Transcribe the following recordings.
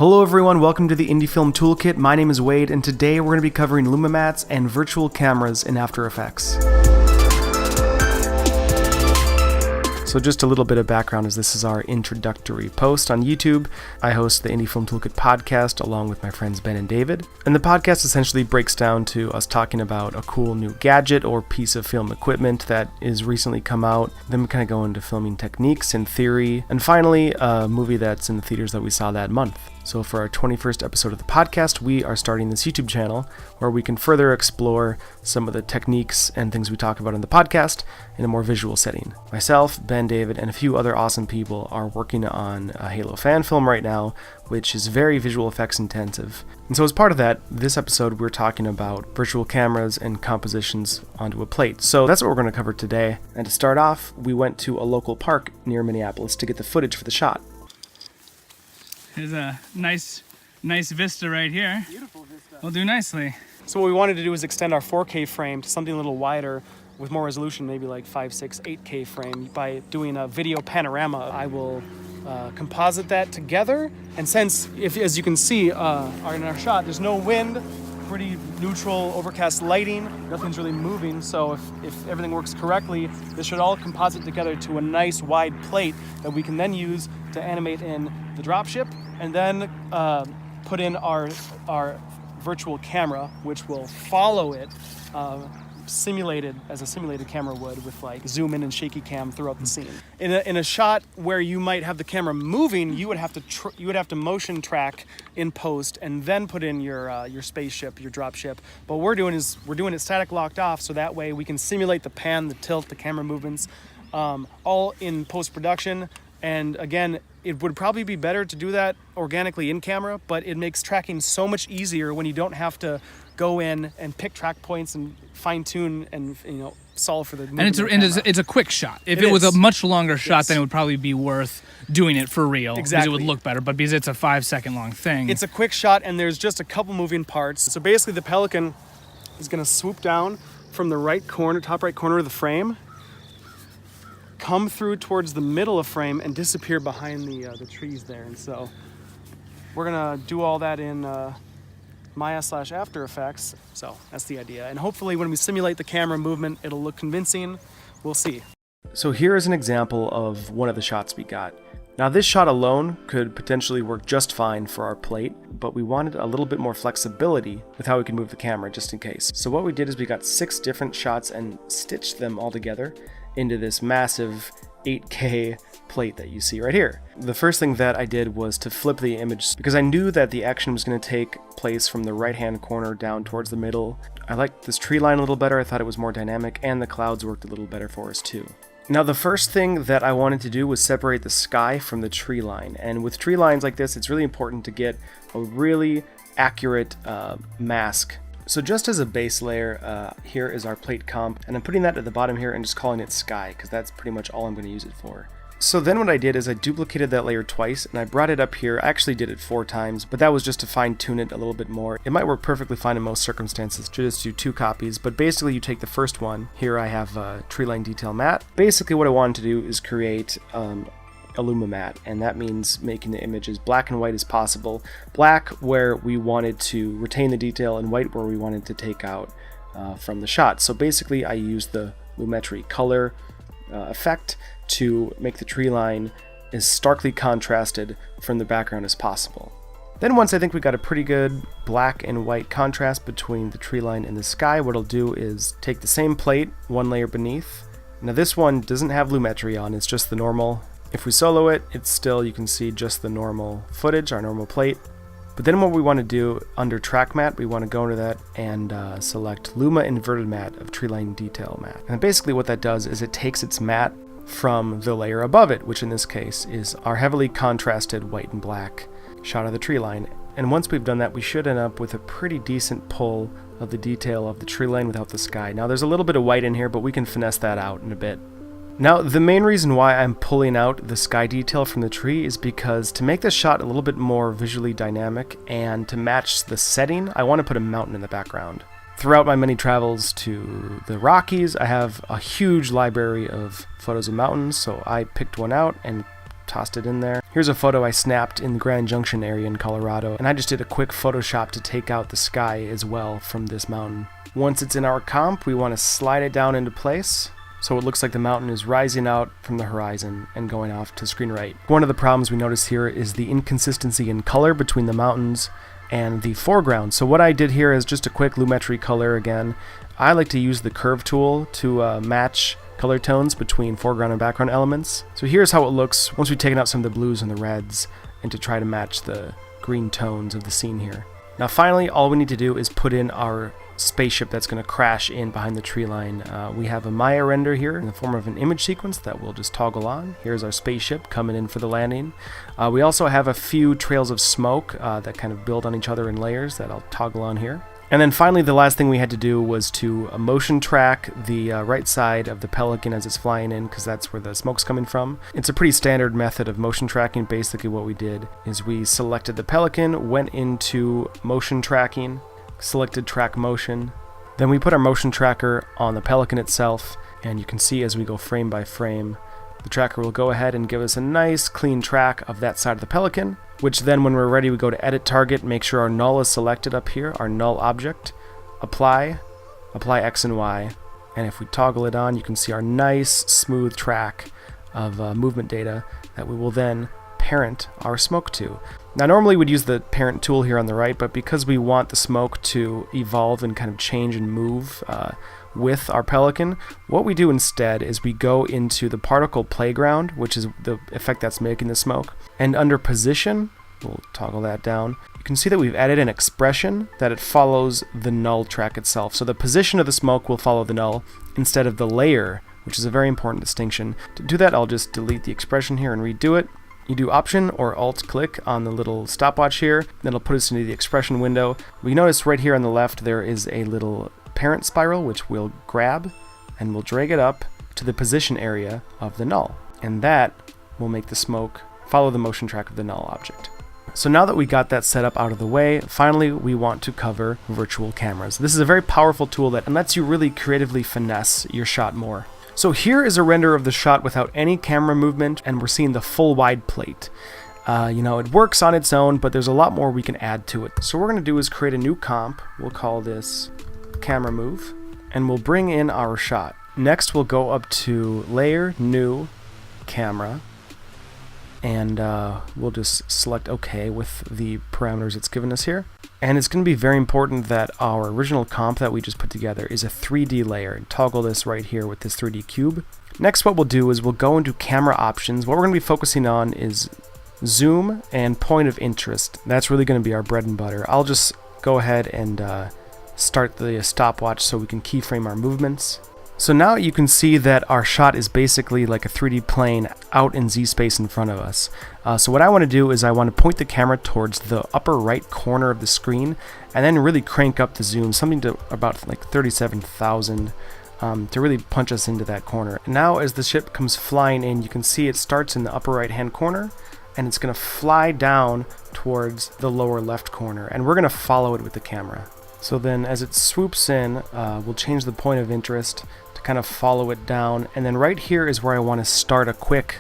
Hello everyone, welcome to the Indie Film Toolkit. My name is Wade, and today we're going to be covering Luma mats and virtual cameras in After Effects. So just a little bit of background, as this is our introductory post on YouTube. I host the Indie Film Toolkit podcast along with my friends Ben and David. And the podcast essentially breaks down to us talking about a cool new gadget or piece of film equipment that is recently come out. Then we kind of go into filming techniques and theory. And finally, a movie that's in the theaters that we saw that month. So for our 21st episode of the podcast, we are starting this YouTube channel where we can further explore some of the techniques and things we talk about in the podcast in a more visual setting. Myself, Ben, David, and a few other awesome people are working on a Halo fan film right now, which is very visual effects intensive. And so as part of that, this episode we're talking about virtual cameras and compositions onto a plate. So that's what we're going to cover today. And to start off, we went to a local park near Minneapolis to get the footage for the shot. There's a nice vista right here. Beautiful vista. We'll do nicely. So what we wanted to do is extend our 4K frame to something a little wider with more resolution, maybe like 5, 6, 8K frame. By doing a video panorama, I will composite that together. And since, as you can see in our shot, there's no wind, pretty neutral overcast lighting, nothing's really moving. So if everything works correctly, this should all composite together to a nice wide plate that we can then use to animate in the dropship, and then put in our virtual camera, which will follow it, simulated as a simulated camera would, with like zoom in and shaky cam throughout the scene. In a shot where you might have the camera moving, you would have to motion track in post and then put in your spaceship, your dropship. But what we're doing it static locked off, so that way we can simulate the pan, the tilt, the camera movements, all in post production. And again, it would probably be better to do that organically in camera, but it makes tracking so much easier when you don't have to go in and pick track points and fine tune and solve for the movement. And it's a quick shot. If it was a much longer shot, then it would probably be worth doing it for real. Exactly. Because it would look better. But because it's a 5-second long thing, it's a quick shot, and there's just a couple moving parts. So basically, the Pelican is going to swoop down from the top right corner of the frame, come through towards the middle of frame, and disappear behind the trees there. And so we're gonna do all that in Maya/After Effects. So that's the idea. And hopefully when we simulate the camera movement, it'll look convincing. We'll see. So here is an example of one of the shots we got. Now this shot alone could potentially work just fine for our plate, but we wanted a little bit more flexibility with how we can move the camera just in case. So what we did is we got 6 different shots and stitched them all together into this massive 8K plate that you see right here. The first thing that I did was to flip the image because I knew that the action was going to take place from the right hand corner down towards the middle. I liked this tree line a little better. I thought it was more dynamic, and the clouds worked a little better for us too. Now the first thing that I wanted to do was separate the sky from the tree line, and with tree lines like this, it's really important to get a really accurate mask. So just as a base layer, here is our plate comp, and I'm putting that at the bottom here and just calling it sky, because that's pretty much all I'm going to use it for. So then what I did is I duplicated that layer twice, and I brought it up here. I actually did it 4 times, but that was just to fine tune it a little bit more. It might work perfectly fine in most circumstances to just do 2 copies, but basically you take the first one. Here I have a tree line detail matte. Basically what I wanted to do is create a Luma mat, and that means making the image as black and white as possible. Black where we wanted to retain the detail, and white where we wanted to take out from the shot. So basically I used the Lumetri color effect to make the tree line as starkly contrasted from the background as possible. Then once I think we got a pretty good black and white contrast between the tree line and the sky, what I'll do is take the same plate, 1 layer beneath. Now this one doesn't have Lumetri on, it's just the normal. If we solo it, it's still, you can see just the normal footage, our normal plate. But then what we want to do under track matte, we want to go into that and select Luma inverted matte of tree line detail matte. And basically what that does is it takes its matte from the layer above it, which in this case is our heavily contrasted white and black shot of the tree line. And once we've done that, we should end up with a pretty decent pull of the detail of the tree line without the sky. Now there's a little bit of white in here, but we can finesse that out in a bit. Now, the main reason why I'm pulling out the sky detail from the tree is because to make this shot a little bit more visually dynamic and to match the setting, I want to put a mountain in the background. Throughout my many travels to the Rockies, I have a huge library of photos of mountains, so I picked one out and tossed it in there. Here's a photo I snapped in the Grand Junction area in Colorado, and I just did a quick Photoshop to take out the sky as well from this mountain. Once it's in our comp, we want to slide it down into place so it looks like the mountain is rising out from the horizon and going off to screen right. One of the problems we notice here is the inconsistency in color between the mountains and the foreground. So what I did here is just a quick Lumetri color again. I like to use the curve tool to match color tones between foreground and background elements. So here's how it looks once we've taken out some of the blues and the reds and to try to match the green tones of the scene here. Now finally, all we need to do is put in our spaceship that's going to crash in behind the tree line. We have a Maya render here in the form of an image sequence that we'll just toggle on. Here's our spaceship coming in for the landing. We also have a few trails of smoke that kind of build on each other in layers that I'll toggle on here. And then finally, the last thing we had to do was to motion track the right side of the Pelican as it's flying in, because that's where the smoke's coming from. It's a pretty standard method of motion tracking. Basically what we did is we selected the Pelican, went into motion tracking, selected track motion, then we put our motion tracker on the Pelican itself, and you can see as we go frame by frame, the tracker will go ahead and give us a nice clean track of that side of the Pelican, which then when we're ready we go to edit target, make sure our null is selected up here, our null object, apply X and Y, and if we toggle it on you can see our nice smooth track of movement data that we will then parent our smoke to. Now normally we'd use the parent tool here on the right, but because we want the smoke to evolve and kind of change and move with our Pelican, what we do instead is we go into the particle playground, which is the effect that's making the smoke, and under position, we'll toggle that down, you can see that we've added an expression that it follows the null track itself. So the position of the smoke will follow the null instead of the layer, which is a very important distinction. To do that, I'll just delete the expression here and redo it. You do Option or Alt click on the little stopwatch here, that'll put us into the expression window. We notice right here on the left there is a little parent spiral which we'll grab and we'll drag it up to the position area of the null, and that will make the smoke follow the motion track of the null object. So now that we got that set up out of the way, finally we want to cover virtual cameras. This is a very powerful tool that lets you really creatively finesse your shot more. So here is a render of the shot without any camera movement, and we're seeing the full wide plate. It works on its own, but there's a lot more we can add to it. So what we're going to do is create a new comp. We'll call this camera move, and we'll bring in our shot. Next we'll go up to layer, new, camera, and we'll just select OK with the parameters it's given us here. And it's going to be very important that our original comp that we just put together is a 3D layer, and toggle this right here with this 3D cube. Next what we'll do is we'll go into camera options. What we're going to be focusing on is zoom and point of interest. That's really going to be our bread and butter. I'll just go ahead and start the stopwatch so we can keyframe our movements. So now you can see that our shot is basically like a 3D plane out in Z space in front of us. So what I want to do is I want to point the camera towards the upper right corner of the screen and then really crank up the zoom, something to about like 37,000 to really punch us into that corner. And now as the ship comes flying in, you can see it starts in the upper right hand corner and it's going to fly down towards the lower left corner, and we're going to follow it with the camera. So then as it swoops in, we'll change the point of interest to kind of follow it down, and then right here is where I want to start a quick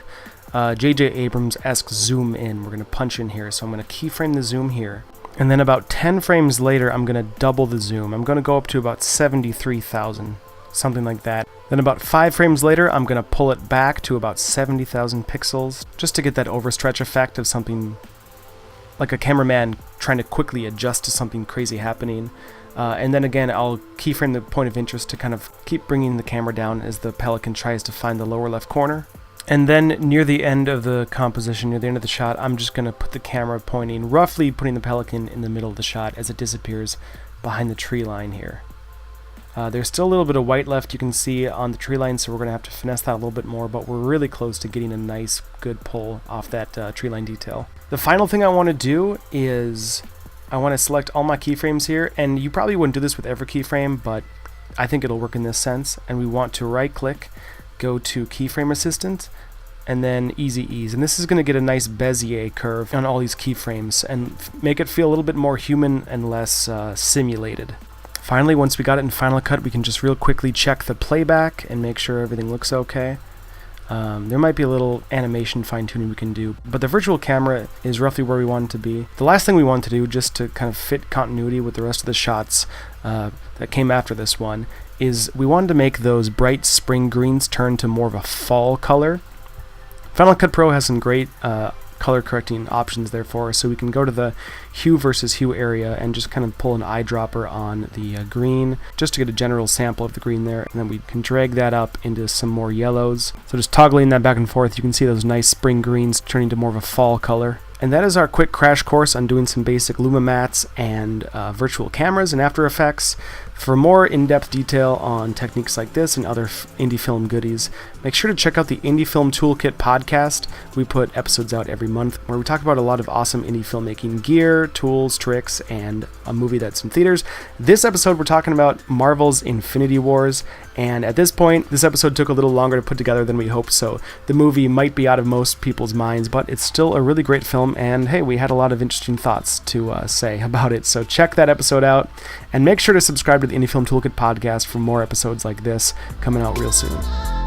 J.J. Abrams-esque zoom in. We're going to punch in here, so I'm going to keyframe the zoom here, and then about 10 frames later I'm going to double the zoom. I'm going to go up to about 73,000, something like that. Then about 5 frames later I'm going to pull it back to about 70,000 pixels, just to get that overstretch effect of something like a cameraman trying to quickly adjust to something crazy happening. And then again, I'll keyframe the point of interest to kind of keep bringing the camera down as the Pelican tries to find the lower left corner. And then near the end of the composition, near the end of the shot, I'm just going to put the camera pointing, roughly putting the Pelican in the middle of the shot as it disappears behind the tree line here. There's still a little bit of white left you can see on the tree line, so we're going to have to finesse that a little bit more, but we're really close to getting a nice, good pull off that tree line detail. The final thing I want to do is I want to select all my keyframes here, and you probably wouldn't do this with every keyframe, but I think it'll work in this sense. And we want to right click, go to keyframe assistant, and then easy ease. And this is going to get a nice Bezier curve on all these keyframes and make it feel a little bit more human and less simulated. Finally, once we got it in Final Cut, we can just real quickly check the playback and make sure everything looks okay. There might be a little animation fine-tuning we can do, but the virtual camera is roughly where we want it to be. The last thing we want to do, just to kind of fit continuity with the rest of the shots that came after this one, is we wanted to make those bright spring greens turn to more of a fall color. Final Cut Pro has some great color correcting options there for us, so we can go to the hue versus hue area and just kind of pull an eyedropper on the green just to get a general sample of the green there, and then we can drag that up into some more yellows. So just toggling that back and forth, you can see those nice spring greens turning to more of a fall color. And that is our quick crash course on doing some basic Luma mats and virtual cameras and After Effects. For more in-depth detail on techniques like this and other indie film goodies, make sure to check out the Indie Film Toolkit podcast. We put episodes out every month where we talk about a lot of awesome indie filmmaking gear, tools, tricks, and a movie that's in theaters. This episode we're talking about Marvel's Infinity Wars, and at this point, this episode took a little longer to put together than we hoped, so the movie might be out of most people's minds, but it's still a really great film, and hey, we had a lot of interesting thoughts to say about it, so check that episode out, and make sure to subscribe to the Indie Film Toolkit podcast for more episodes like this coming out real soon.